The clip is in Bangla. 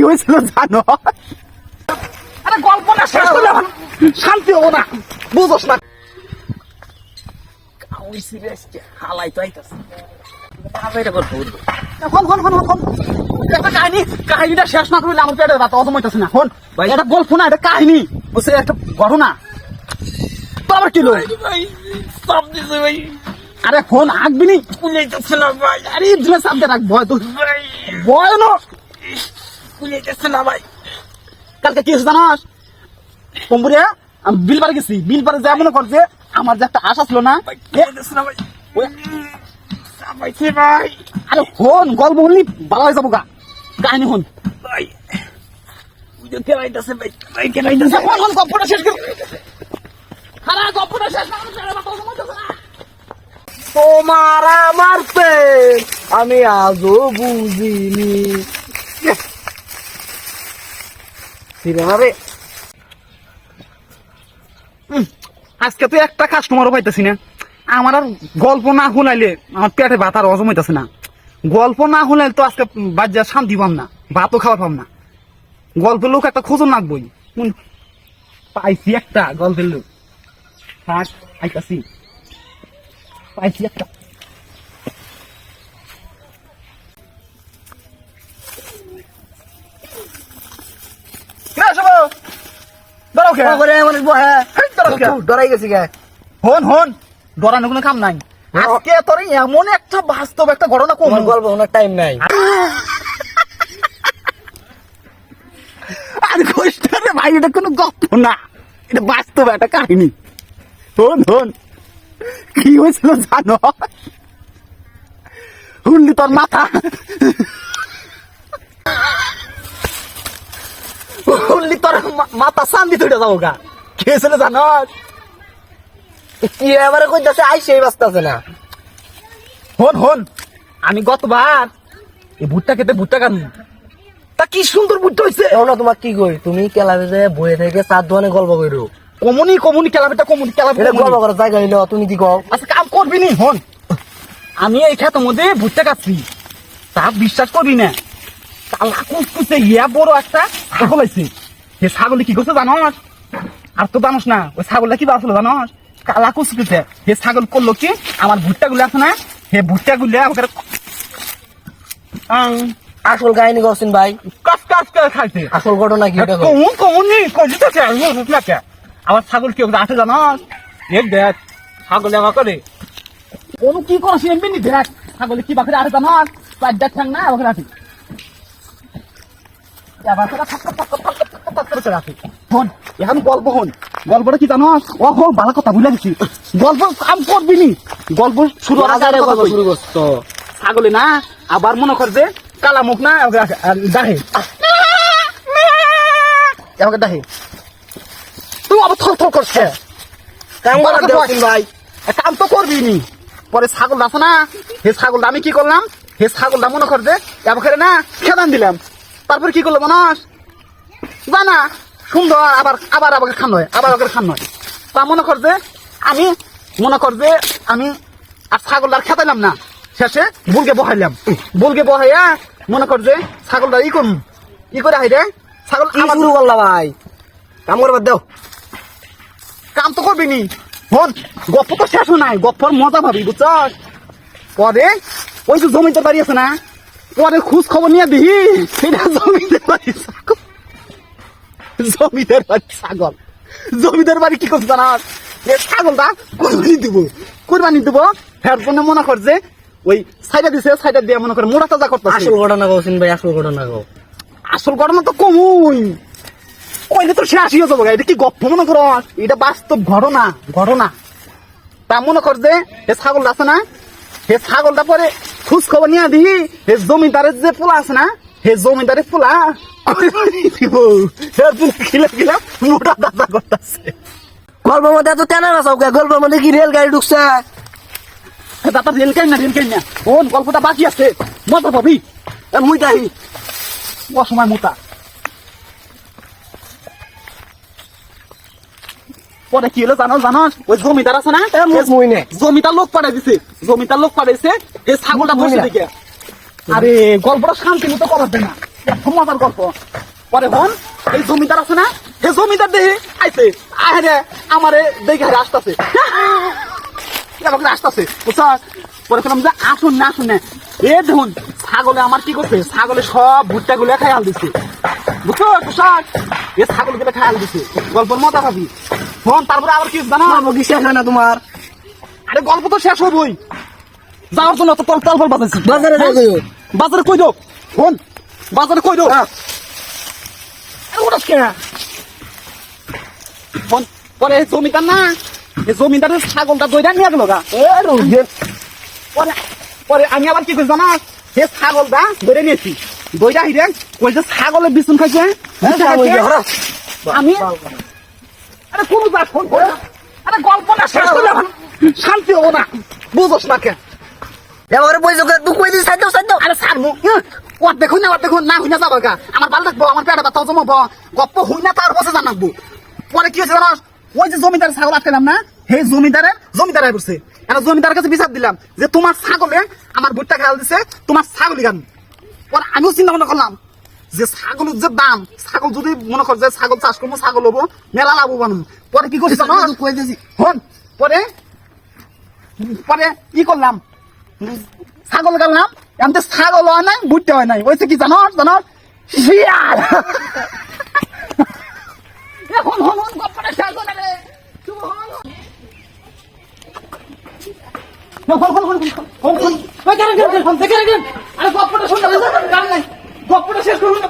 হয়েছিল জানো? আরে গল্পটা শেষ হলে শান্তি হবো না, বুঝোস না? হালাই তো আইতাছে, কাহিনীটা শেষ না করলে আমার পেটে ব্যথা অদম হইতাছে না। হন ভাই, এটা গল্প না, এটা কাহিনী, বুঝছে? একটা ঘটনা। তো আবার কি লয় ভাই? আরে ফোন আঁকবি নি, কুলাইতেছে না ভাই। আরে ইদলে সামনে রাখ, ভয় তো ভয় না, কুলাইতেছে না ভাই। কালকে কি হয়েছে জানাস? কম্বুরিয়া আমি বিল পারে গেছি, বিল পারে যা মনে করছে আমার যে একটা আশা ছিল না ভাই। আরে ফোন গল্প বললি ভালো হয়ে যাবো গা, কাহিনী হন ভাই। গল্পটা শেষ কর, গল্পটা শেষ না। তোমার আমার প্রেম আমি আজও বুঝিনি। আজকে তো একটা কাস্টমারও পাইতেছি না। আমার আর গল্প না শুনাইলে আমার পেটে ভাত আর হজম হইতেছে না। গল্প না শুনাইলে তো আজকে বাজ্যা শান্তি পাম না, ভাতও খাওয়া পাম না। গল্পের লোক একটা খোঁজও নাকবই। পাইছি একটা গল্পের লোক, থাক আইতাছি, পাইছি একটা। ডরাই গেছি গে। হন হন, ডরানো কোনো কাম নাই। আজকে তোর এমন একটা বাস্তব একটা ঘটনা কোন গল্প অনেক টাইম নাই। আর কইস্টারে ভাই, এটা কোনো গল্প না, এটা বাস্তব একটা কাহিনী। হন হন, কি হয়েছিল জানো? শুনলি তোর মাথা, শুনলি তোর মাথা শান্তি তুই যাবো গা। কি হয়েছিল জানো? কি এবারে কইতাছে আই সেই বাস্তাছে না। হন হন, আমি গতবার এই ভুট্টা খেতে ভুট্টা কান, তা কি সুন্দর ভুট্টা হয়েছে। না তোমার কি কই, তুমি ক্লাবে যে বইয়ে থেকে চার দোকানে গল্প করো। কমনি কমনি খেলাবেটা কমনি খেলাবে, এটা গল্প করার জায়গা হইলো, তুমি কি কও? আচ্ছা কাম করবি নি। হন, আমি এই খেতের মধ্যে ভুট্টা কাটছি, তা বিশ্বাস করবি না, কালা কুচকুচে ইয়া বড় একটা ছাগল আছে। সে ছাগলে কি করছে জানস? আর তো জানোস না ওই ছাগলটা কি বাসলো জানস? কালা কুচকুচে সে ছাগল করলো কি, আমার ভুট্টা গুলো আছে না, সে ভুট্টা গুলো আসল কাহিনী করছেন ভাই, কাজ কাজ করে খাইছে। আসল ঘটনা কি? কমন কমনি কইতেছে আমার ছাগল কি আছে জানস? এক দেখ ছাগল এমা করে কোন কি করছিস এমনি দেখ ছাগলে কি বাকরে আরে জানস? পাঁচ দেখ ঠ্যাং না ওখানে আছে, হন এখন গল্প হন। গল্পটা কি জানস? ও হো ভালো কথা বুঝে গেছি। গল্প কাম করবি নি, গল্প শুরু শুরু করছো। ছাগলে না আবার মনে কর যে কালা মুখ না দাহে দাহে, তুই আবার থর থর করছে। ভাই কাম তো করবি নি। পরে ছাগল আছে না, হে ছাগলটা আমি কি করলাম, হে ছাগলটা মনে কর যে এবার না খেদান দিলাম। তারপর কি করলো মানুষ জানা সুন্দর, আবার আবার আবার খান নয়, আবার আবার খান নয়। তা মনে কর যে আমি মনে কর যে আমি আর ছাগলটার খেতাইলাম না, শেষে বুলকে বহাইলাম। বুলকে বহাইয়া মনে কর যে ছাগলটা ই করুন, ই করে হাই রে ছাগল আমার শুরু করলা ভাই, কাম করবার দেও। কাম তো করবি নি। হন গপ্প তো শেষ নাই, গপ্পর মজা ভাবি বুঝছ। পরে ওই যে জমিদার বাড়ি আছে না, পরে খোঁজ খবর নিয়ে দিহি সেটা জমিদার বাড়ি ছাগল, জমিদার বাড়ি ছাগল। জমিদার বাড়ি কি করছে জানাস? ছাগলটা কোরবানি দিব, কোরবানি দিব। হ্যাঁ মনে কর যে ওই সাইডা দিছে, সাইডা দিয়ে মনে করে মোড়া তাজা করতে। আসল ঘটনা কওছেন ভাই, আসল ঘটনা কও। আসল ঘটনা তো কমুই কইলে তো শেষ হয়ে যাবো। এটা কি গপ্প মনে করো? এটা বাস্তব ঘটনা, ঘটনা। তা মনে কর যে এ ছাগল আছে না, হে ছাগলটা পরে খোঁজ খবর নিয়ে দিই হে জমিদারের যে পোলা আছে না, হে জমিদারের পোলা খিলা খিলা মোটা দাদা করতেছে। গল্পের মধ্যে এত তেনা না সব, গল্পের মধ্যে কি রেল গাড়ি ঢুকছে? দাদা রেল কাই না, রেল কাই না। ওন গল্পটা বাকি আছে, মজা পাবি। মুই তাই অসময় মোটা পরে কি হলো জানো? জানোস ওই জমিদার আছে না, জমিদার লোক পাঠাই দিছে, জমিদার লোক পাঠাইছে এই ছাগলটা বসে দিকে। আরে গল্পটা শান্তি মতো করার দেয় না। এত মজার গল্প পরে হন এই জমিদার আছে না এই জমিদার দেখে আইছে আরে আমারে দেখে হারে আসতেছে আসতেছে বুঝছ পরে শুনলাম যে আসুন না আসুন না এ দেখুন ছাগলে আমার কি করছে ছাগলে সব ভুট্টা গুলো খায়াল দিচ্ছে বুঝছো পোশাক এ ছাগল গুলো খায়াল দিচ্ছে গল্পের মজা পাবি ফোন তারপরে আবার কি জানো কি শেষ হয় না তোমার আরে গল্প তো শেষ হবই যাওয়ার জন্য তো তল তল বাজাইছি বাজারে যাই গো। বাজারে কই দাও ফোন বাজারে কই দাও ওটা কে ফোন পরে জমিদার না এই জমিদারের ছাগলটা দইটা নিয়ে গেল গা এ রোগে পরে পরে আমি আবার কি করি জানা সে ছাগলটা ধরে নিয়েছি দইটা হিরে ওই যে ছাগলের বিছুন খাইছে আমি আরে কোন যা ফোন করে আরে গল্পটা শেষ করলাম শান্তি হবো না বুঝোস না কে এবারে বইছো তুই কই দিস সাইতো সাইতো আরে ছাড়মু ওর দেখুন না হই না যাবো গা আমার ভালো লাগবো আমার পেটে ব্যথা জমাবো গপ্প হই না তার বসে জানাবো পরে কি হয়েছে জানো ওই যে জমিদার ছাগল আটকালাম না সেই জমিদারে বসছে এখন জমিদারের কাছে বিচার দিলাম যে তোমার ছাগলে আমার ভুট্টা খেয়াল দিছে তোমার ছাগলই গান পরে আমিও চিন্তা ভাবনা করলাম যে ছাগলের যে দাম ছাগল যদি মনে কর যে ছাগল চাষ করবো ছাগল হবো মেলা লাভ হবো পরে কি করছি জানো কই দিছি হন পরে পরে কি করলাম ছাগল গেলাম এমনি ছাগল হয় নাই ভুট্টা হয় নাই ওইছে কি জানো শিয়াল এখন হন গপ্পটা শেষ করে রে গপ্পটা শেষ করুন